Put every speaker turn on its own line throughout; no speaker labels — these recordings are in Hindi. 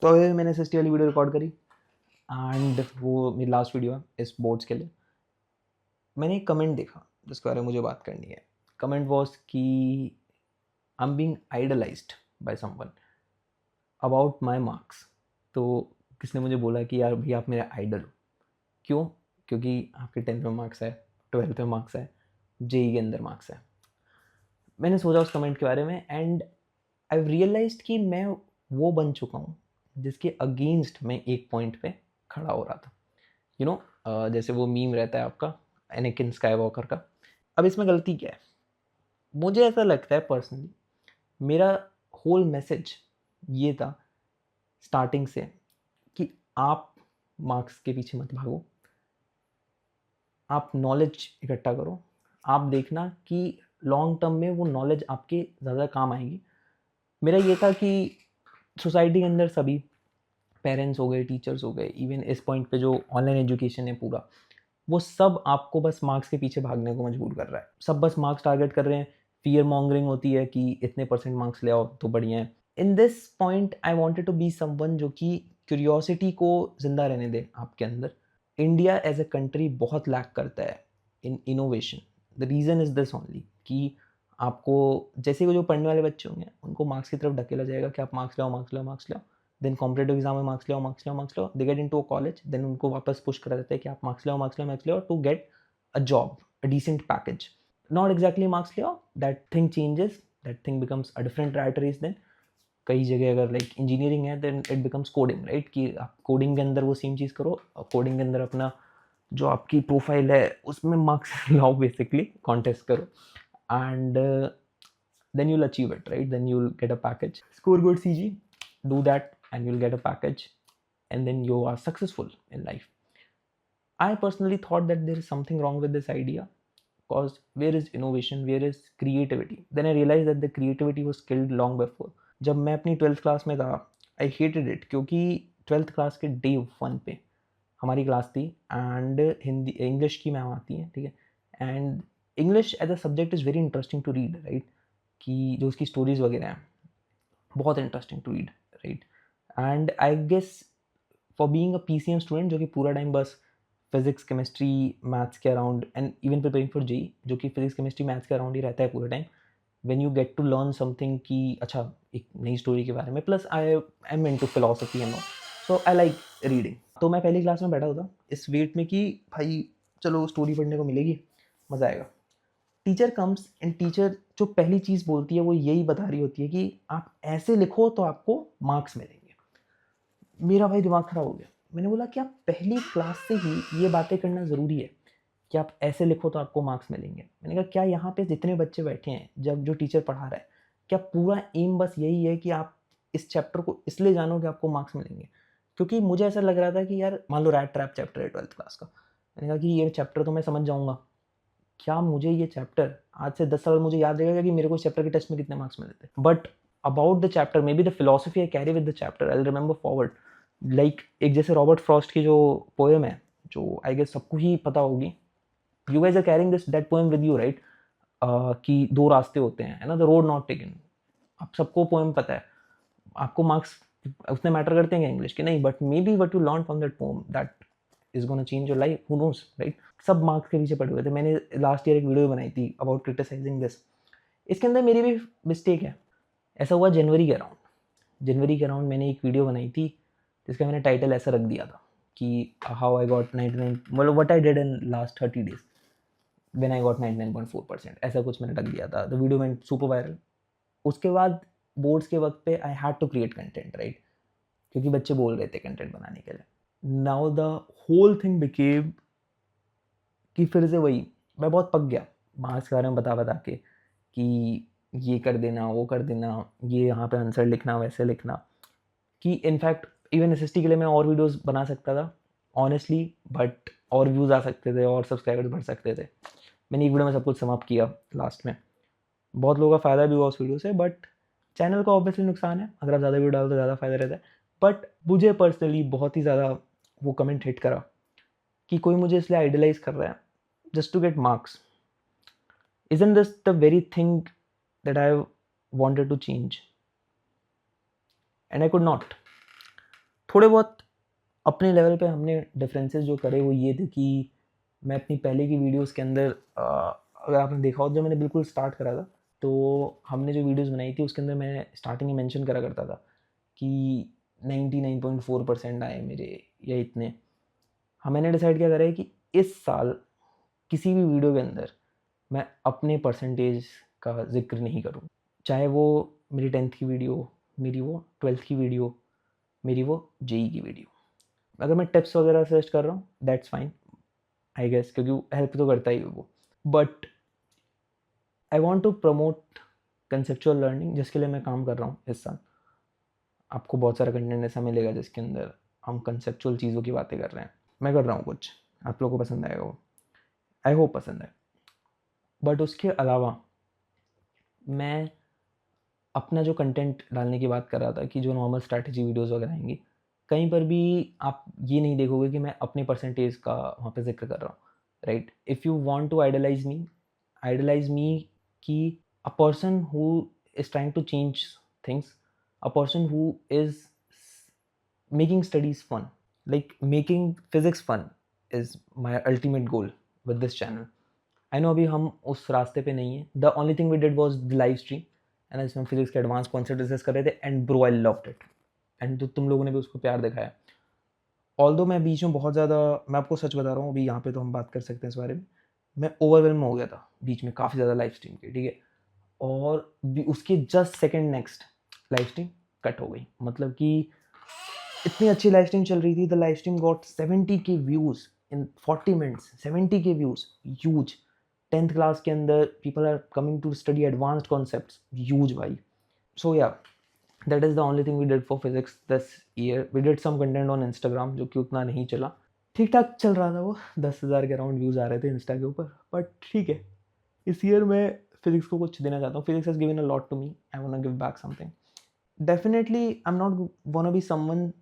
तो अभी मैंने एसएसटी वाली वीडियो रिकॉर्ड करी एंड वो मेरी लास्ट वीडियो है इस बोर्ड्स के लिए। मैंने एक कमेंट देखा जिसके बारे में मुझे बात करनी है। कमेंट वॉज कि I am being idealised by someone about my marks. तो किसने मुझे बोला कि यार भैया आप मेरे आइडल हो। क्यों? क्योंकि आपके 10th में मार्क्स है, 12th में मार्क्स है, जेई के अंदर मार्क्स है। मैंने सोचा उस कमेंट के बारे में एंड आई रियलाइज्ड कि मैं वो बन चुका हूँ जिसके अगेंस्ट मैं एक पॉइंट पे खड़ा हो रहा था। यू नो जैसे वो मीम रहता है आपका एनाकिन स्काईवॉकर का। अब इसमें गलती क्या है? मुझे ऐसा लगता है पर्सनली, मेरा होल मैसेज ये था स्टार्टिंग से कि आप मार्क्स के पीछे मत भागो, आप नॉलेज इकट्ठा करो। आप देखना कि लॉन्ग टर्म में वो नॉलेज आपके ज़्यादा काम आएगी। मेरा ये था कि सोसाइटी के अंदर सभी पेरेंट्स हो गए, टीचर्स हो गए, इवन इस पॉइंट पे जो ऑनलाइन एजुकेशन है पूरा, वो सब आपको बस मार्क्स के पीछे भागने को मजबूर कर रहा है। सब बस मार्क्स टारगेट कर रहे हैं। फियर मॉन्गरिंग होती है कि इतने परसेंट मार्क्स ले आओ तो बढ़िया है। In this point I wanted to be someone जो कि क्यूरियोसिटी को जिंदा रहने दे आपके अंदर। इंडिया एज अ कंट्री बहुत लैक करता है in innovation. The reason is this only कि आपको जैसे वो जो पढ़ने वाले बच्चे होंगे उनको मार्क्स की तरफ ढकेला जाएगा कि आप मार्क्स लाओ, मार्क्स लाओ, मार्क्स लाओ। देन कॉम्पिटेटिव एग्जाम में मार्क्स लाओ, मार्क्स लाओ, मार्क्स लाओ, they get into a college, then उनको वापस पुश करा जाता है कि आप मार्क्स लाओ, मार्क्स लाओ, मार्क्स लाओ to get a job, a decent package. Not exactly marks लाओ, that thing changes, that thing becomes a different rat race. Then कई जगह अगर लाइक इंजीनियरिंग है then it becomes coding, right? कि आप कोडिंग के अंदर वो सेम चीज़ करो, कोडिंग के अंदर अपना जो आपकी प्रोफाइल है उसमें मार्क्स लाओ, बेसिकली कॉन्टेस्ट करो and then you'll achieve it, right? Then you'll get a package, score good CG, do that and you'll get a package, and then you are successful in life. I personally thought that there is something wrong with this idea, because where is innovation, where is creativity? Then I realized that the creativity was killed long before. जब मैं अपनी 12th क्लास में था, आई हेटेड इट, क्योंकि 12th क्लास के डे 1 पे हमारी क्लास थी एंड हिंदी इंग्लिश की मैम आती है, ठीक है? And English as a subject is very interesting to read, right? कि जो उसकी स्टोरीज़ वगैरह हैं बहुत interesting to read, right? And I guess for being a PCM student जो कि पूरा टाइम बस फिजिक्स, केमिस्ट्री, मैथ्स के around and even preparing for JEE जो कि फिजिक्स, केमिस्ट्री, मैथ्स के अराउंड ही रहता है पूरा time, when you get to learn something कि अच्छा एक नई स्टोरी के बारे में, plus I am into philosophy and all, so I like reading. तो मैं पहली क्लास में बैठा होता इस वेट में कि भाई चलो स्टोरी पढ़ने को मिलेगी, मज़ा आएगा। टीचर कम्स एंड टीचर जो पहली चीज़ बोलती है वो यही बता रही होती है कि आप ऐसे लिखो तो आपको मार्क्स मिलेंगे। मेरा भाई दिमाग खराब हो गया। मैंने बोला क्या पहली क्लास से ही ये बातें करना ज़रूरी है कि आप ऐसे लिखो तो आपको मार्क्स मिलेंगे? मैंने कहा क्या यहाँ पे जितने बच्चे बैठे हैं, जब जो टीचर पढ़ा रहा है, क्या पूरा एम बस यही है कि आप इस चैप्टर को इसलिए जानो कि आपको मार्क्स मिलेंगे? क्योंकि मुझे ऐसा लग रहा था कि यार मान लो रैट ट्रैप चैप्टर है 12th क्लास का, मैंने कहा कि ये चैप्टर तो मैं समझ जाऊँगा, क्या मुझे ये चैप्टर आज से 10 साल मुझे याद रहेगा कि मेरे को इस चैप्टर के टेस्ट में कितने मार्क्स मिले थे? But about the chapter, may be the philosophy I carry with the chapter, I will remember forward. Like एक जैसे रॉबर्ट फ्रॉस्ट की जो पोएम है, जो आई गेस सबको ही पता होगी, you guys are carrying this that poem with you, right? कि दो रास्ते होते हैं, है ना, द रोड नॉट टेकन। आप सबको पोएम पता है। आपको मार्क्स उतने मैटर करते हैं इंग्लिश के? नहीं, but may be what you learn from that poem that is gonna change your life, who knows, right? सब मार्क्स के पीछे पड़े हुए थे। मैंने लास्ट ईयर एक वीडियो बनाई थी अबाउट क्रिटिसाइजिंग दिस। इसके अंदर मेरी भी मिस्टेक है। ऐसा हुआ जनवरी के अराउंड मैंने एक वीडियो बनाई थी जिसका मैंने टाइटल ऐसा रख दिया था कि हाउ आई गॉट 99, मतलब what I did in last 30 days when I got 99.4%, ऐसा कुछ मैंने रख दिया था। The video went super viral. उसके बाद बोर्ड्स के वक्त पे I had to create content, right? क्योंकि बच्चे बोल रहे थे कंटेंट बनाने के लिए। Now the whole thing became कि फिर से वही, मैं बहुत पक गया मार्क्स के बारे में बता बता के कि ये कर देना, वो कर देना, ये यहाँ पे आंसर लिखना, वैसे लिखना, कि इनफैक्ट इवन एसएसटी के लिए मैं और वीडियोस बना सकता था ऑनेस्टली, बट और व्यूज़ आ सकते थे और सब्सक्राइबर्स बढ़ सकते थे। मैंने एक वीडियो में सब कुछ समाप्त किया लास्ट में। बहुत लोगों का फ़ायदा भी हुआ उस वीडियो से, बट चैनल का ऑब्वियसली नुकसान है, अगर आप ज़्यादा वीडियो डालो तो ज़्यादा फ़ायदा रहता है। बट मुझे पर्सनली बहुत ही ज़्यादा वो कमेंट हिट करा कि कोई मुझे इसलिए आइडलाइज़ कर रहा है just to get marks. Isn't this the very thing that I wanted to change? And I could not. थोड़े बहुत अपने लेवल पे हमने डिफरेंसेस जो करे वो ये थे कि मैं अपनी पहले की वीडियोस के अंदर अगर आपने देखा हो, जब मैंने बिल्कुल स्टार्ट करा था तो हमने जो वीडियोस बनाई थी उसके अंदर मैं स्टार्टिंग में मेंशन करा करता था कि 99.4% आए मेरे या इतने। हाँ, मैंने डिसाइड क्या करा है कि इस साल किसी भी वीडियो के अंदर मैं अपने परसेंटेज का जिक्र नहीं करूँ, चाहे वो मेरी 10th की वीडियो, मेरी वो 12th की वीडियो, मेरी वो जेई की वीडियो। अगर मैं टिप्स वगैरह सर्च कर रहा हूँ दैट्स फाइन आई गेस, क्योंकि हेल्प तो करता ही है वो, but I want to promote conceptual learning, जिसके लिए मैं काम कर रहा हूँ इस साल। आपको बहुत सारा कंटेंट ऐसा मिलेगा जिसके अंदर हम कंसेप्चुअल चीज़ों की बातें कर रहे हैं। मैं कर रहा हूँ कुछ, आप लोगों को पसंद आएगा वो, आई होप पसंद है। बट उसके अलावा मैं अपना जो कंटेंट डालने की बात कर रहा था कि जो नॉर्मल स्ट्रैटेजी वीडियोस वगैरह आएंगी, कहीं पर भी आप ये नहीं देखोगे कि मैं अपने परसेंटेज का वहाँ पे जिक्र कर रहा हूँ, right. If you want to idealise me कि a person who is trying to change things, a person who is making studies fun, like making physics fun is my ultimate goal with this channel. I know अभी हम उस रास्ते पे नहीं है। The only thing we did was the live stream and इसमें फिजिक्स के एडवांस कॉन्सेप्ट डिस्कस कर रहे थे and bro I loved it and तो तुम लोगों ने भी उसको प्यार दिखाया। ऑल्दो मैं बीच में बहुत ज़्यादा, मैं आपको सच बता रहा हूँ, अभी यहाँ पे तो हम बात कर सकते हैं इस बारे में, मैं ओवरवेलम हो गया था बीच में काफ़ी ज़्यादा लाइव स्ट्रीम के, ठीक है। और उसके just second next live stream cut हो गई, मतलब कि इतनी अच्छी लाइव स्ट्रीम चल रही थी। The live stream got 70K views in 40 minutes, 70K views, huge. 10th class के अंदर people are coming to study advanced concepts, huge भाई। So yeah that is the only thing we did for physics this year. We did some content on Instagram जो कि उतना नहीं चला, ठीक ठाक चल रहा था वो, 10,000 के अराउंड व्यूज़ आ रहे थे इंस्टा के ऊपर, बट ठीक है। इस ईयर मैं फिजिक्स को कुछ देना चाहता हूँ। Physics has given a lot to me, I want to give back something. Definitely I am not want be someone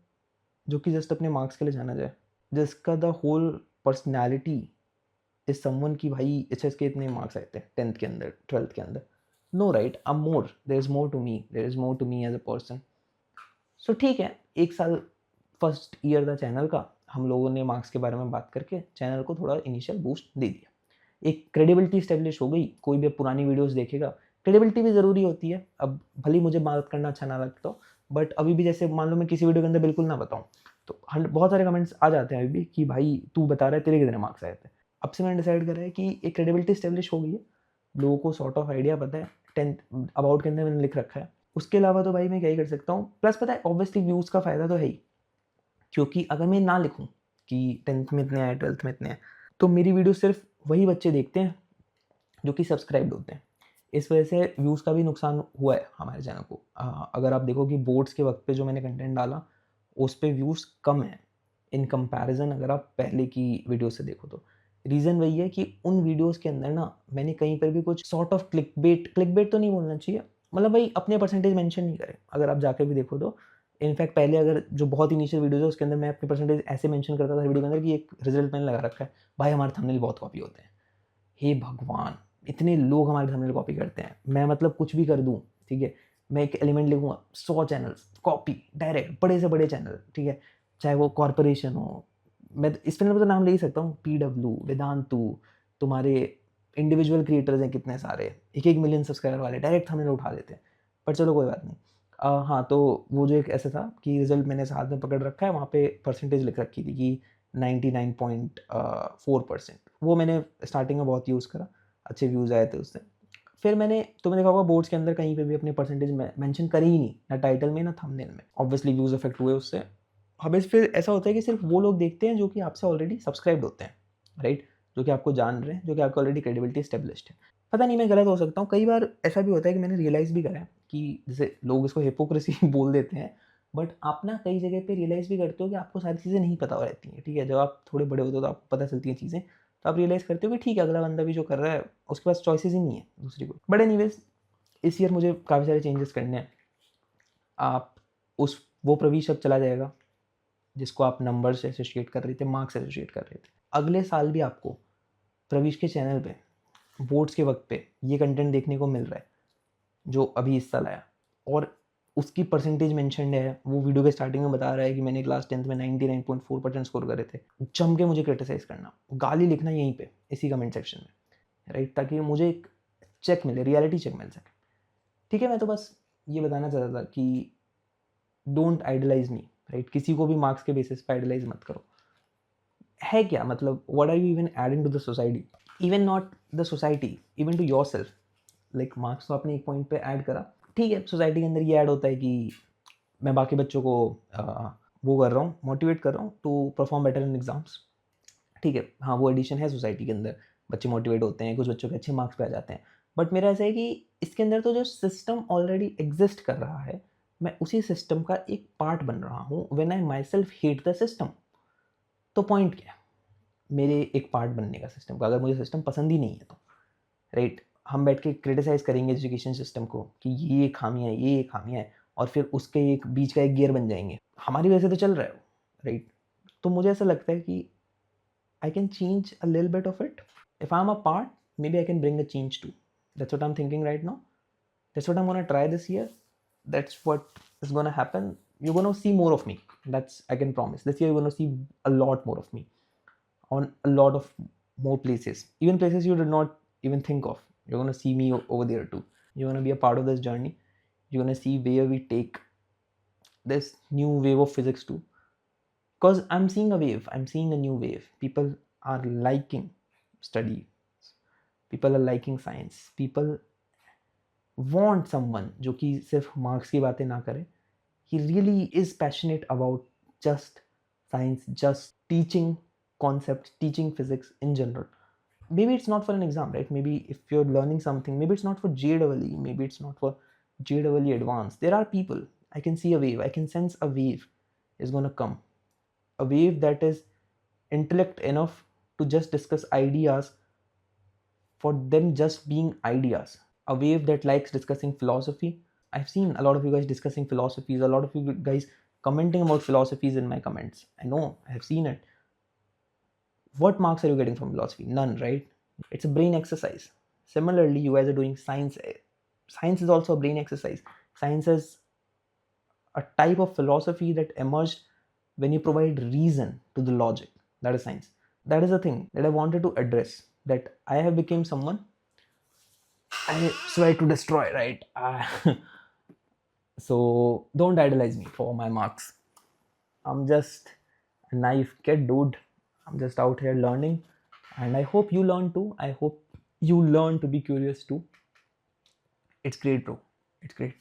जो कि जस्ट अपने मार्क्स के लिए जाना जाए, जिसका the whole personality is someone की भाई एचएस के इतने मार्क्स आए थे 10th के अंदर, 12th के अंदर। No right, I am more, there is more to me, there is more to me as a person. So ठीक है, एक साल फर्स्ट ईयर था चैनल का, हम लोगों ने मार्क्स के बारे में बात करके चैनल को थोड़ा इनिशियल बूस्ट दे दिया, एक क्रेडिबिलिटी स्टेब्लिश हो गई। कोई भी पुरानी वीडियोस देखेगा, क्रेडिबिलिटी भी ज़रूरी होती है। अब भले मुझे बात करना अच्छा ना लगता हो, बट अभी भी जैसे मान लो मैं किसी वीडियो के अंदर बिल्कुल ना बताऊँ तो बहुत सारे कमेंट्स आ जाते हैं अभी भी कि भाई तू बता रहा है तेरे कितने मार्क्स आए थे। अब से मैंने डिसाइड करा है कि एक क्रेडिबिलिटी स्टेब्लिश हो गई है, लोगों को सॉर्ट ऑफ आइडिया पता है। 10th अबाउट के अंदर मैंने लिख रखा है, उसके अलावा तो भाई मैं क्या ही कर सकता हूँ। प्लस पता है ऑब्वियसली व्यूज़ का फ़ायदा तो है ही, क्योंकि अगर मैं ना लिखूँ कि 10th में इतने आए, 12th में इतने आए, तो मेरी वीडियो सिर्फ वही बच्चे देखते हैं जो कि सब्सक्राइब्ड होते हैं। इस वजह से व्यूज़ का भी नुकसान हुआ है हमारे चैनल को। अगर आप देखो कि बोर्ड्स के वक्त पे जो मैंने कंटेंट डाला उस पे व्यूज़ कम है इन कंपैरिजन, अगर आप पहले की वीडियो से देखो तो। रीज़न वही है कि उन वीडियोज़ के अंदर ना मैंने कहीं पर भी कुछ सॉर्ट ऑफ क्लिक बेट तो नहीं बोलना चाहिए, मतलब भाई अपने परसेंटेज मेंशन नहीं करे। अगर आप जाकर भी देखो तो इनफैक्ट पहले अगर जो बहुत इनिशियल वीडियोज़ है उसके अंदर मैं अपने परसेंटेज ऐसे मेंशन करता था वीडियो के अंदर कि एक रिजल्ट मैंने लगा रखा है, भाई हमारे थंबनेल बहुत कॉपी होते हैं। हे भगवान, इतने लोग हमारे थंबनेल कॉपी करते हैं। मैं मतलब कुछ भी कर दूँ, ठीक है, मैं एक एलिमेंट लिखूँगा 100 चैनल्स कॉपी डायरेक्ट, बड़े से बड़े चैनल, ठीक है, चाहे वो कॉरपोरेशन हो। मैं इस चैनल पर तो नाम ले ही सकता हूँ, पीडब्ल्यू, वेदांतु, तुम्हारे इंडिविजुअल क्रिएटर्स हैं कितने सारे, 1-1 मिलियन सब्सक्राइबर वाले डायरेक्ट थंबनेल उठा देते हैं। पर चलो कोई बात नहीं। हाँ, तो वो जो एक ऐसा था कि रिजल्ट मैंने हाथ में पकड़ रखा है, वहाँ पे परसेंटेज लिख रखी थी कि 99.4%। वो मैंने स्टार्टिंग में बहुत यूज़ करा, अच्छे व्यूज़ आए थे उससे। फिर मैंने तुमने देखा होगा बोर्ड्स के अंदर कहीं पे भी अपने परसेंटेज मेंशन करी ही नहीं, ना टाइटल में ना थंबनेल में। ऑब्वियसली व्यूज़ अफेक्ट हुए उससे। हमें फिर ऐसा होता है कि सिर्फ वो लोग देखते हैं जो कि आपसे ऑलरेडी सब्सक्राइब्ड होते हैं, राइट, जो कि आपको जान रहे हैं, जो कि आपको ऑलरेडी क्रेडिबिलिटी एस्टेब्लिश्ड है। पता नहीं मैं गलत हो सकता हूँ, कई बार ऐसा भी होता है कि मैंने रियलाइज़ भी करा है कि जैसे लोग इसको हिपोक्रेसी बोल देते हैं, बट आप ना कई जगह पे रियलाइज़ भी करते हो कि आपको सारी चीज़ें नहीं पता रहती हैं, ठीक है। जब आप थोड़े बड़े होते हो तो आपको पता चलती हैं चीज़ें, तो आप रियलाइज़ करते हो कि ठीक है, अगला बंदा भी जो कर रहा है उसके पास चॉइसेस ही नहीं है दूसरी को। बट एनीवेज, इस ईयर मुझे काफ़ी सारे चेंजेस करने हैं। आप उस वो प्रवीश अब चला जाएगा जिसको आप नंबर से एसोसिएट कर रहे थे, मार्क्स से एसोसिएट कर रहे थे। अगले साल भी आपको प्रवीश के चैनल पे बोर्ड्स के वक्त पे ये कंटेंट देखने को मिल रहा है जो अभी इस साल आया। और उसकी परसेंटेज मेंशन्ड है, वो वीडियो के स्टार्टिंग में बता रहा है कि मैंने क्लास 10th में 99.4% स्कोर करे थे, जम के मुझे क्रिटिसाइज़ करना, गाली लिखना यहीं पे इसी कमेंट सेक्शन में, राइट, ताकि मुझे एक चेक मिले, रियलिटी चेक मिल सके। ठीक है, मैं तो बस ये बताना चाहता था कि डोंट आइडलाइज मी, राइट, किसी को भी मार्क्स के बेसिस पे आइडलाइज मत करो। है क्या मतलब, what are you even adding to the society, even not the society, even to yourself. Like marks तो आपने एक पॉइंट पे ऐड करा, ठीक है, सोसाइटी के अंदर ये ऐड होता है कि मैं बाकी बच्चों को वो कर रहा हूँ, मोटिवेट कर रहा हूँ to perform better in exams. ठीक है, हाँ, वो एडिशन है सोसाइटी के अंदर, बच्चे मोटिवेट होते हैं, कुछ बच्चों के अच्छे मार्क्स पे आ जाते हैं। बट मेरा ऐसा है कि इसके अंदर तो जो सिस्टम ऑलरेडी एग्जिस्ट कर रहा है, मैं उसी सिस्टम का एक पार्ट बन रहा हूँ। When I my self hate the system, तो पॉइंट क्या है मेरे एक पार्ट बनने का सिस्टम का, अगर मुझे सिस्टम पसंद ही नहीं है तो, राइट। हम बैठ के क्रिटिसाइज करेंगे एजुकेशन सिस्टम को कि ये खामियाँ है, ये खामियाँ है, और फिर उसके एक बीच का एक गियर बन जाएंगे, हमारी वजह से तो चल रहा है, राइट। तो मुझे ऐसा लगता है कि I can change a little bit of it. If I'm a part, maybe I can bring a change too. That's what I'm thinking right now. That's what I'm gonna try this year. That's what is gonna happen. You're gonna see more of me. That's, I can promise. This year you're gonna see a lot more of me on a lot of more places, even places you did not even think of. You're gonna see me over there too. You're gonna be a part of this journey. You're gonna see where we take this new wave of physics too. Because I'm seeing a wave, I'm seeing a new wave. People are liking study, people are liking science, people want someone जो कि सिर्फ मार्क्स की बातें ना करे, he really is passionate about just science, just teaching concepts, teaching physics in general. Maybe it's not for an exam, right? Maybe if you're learning something, maybe it's not for JEE, maybe it's not for JEE advanced. There are people, I can see a wave, I can sense a wave is going to come, a wave that is intellect enough to just discuss ideas for them just being ideas, a wave that likes discussing philosophy. I've seen a lot of you guys discussing philosophies, a lot of you guys commenting about philosophies in my comments. I know, I have seen it. What marks are you getting from philosophy? None, right? It's a brain exercise. Similarly, you guys are doing science. Science is also a brain exercise. Science is a type of philosophy that emerged when you provide reason to the logic. That is science. That is the thing that I wanted to address. That I have become someone I swear to destroy, right? So don't idolize me for my marks. I'm just a naive kid, dude. I'm just out here learning, and I hope you learn too. I hope you learn to be curious too. It's great, bro. It's great.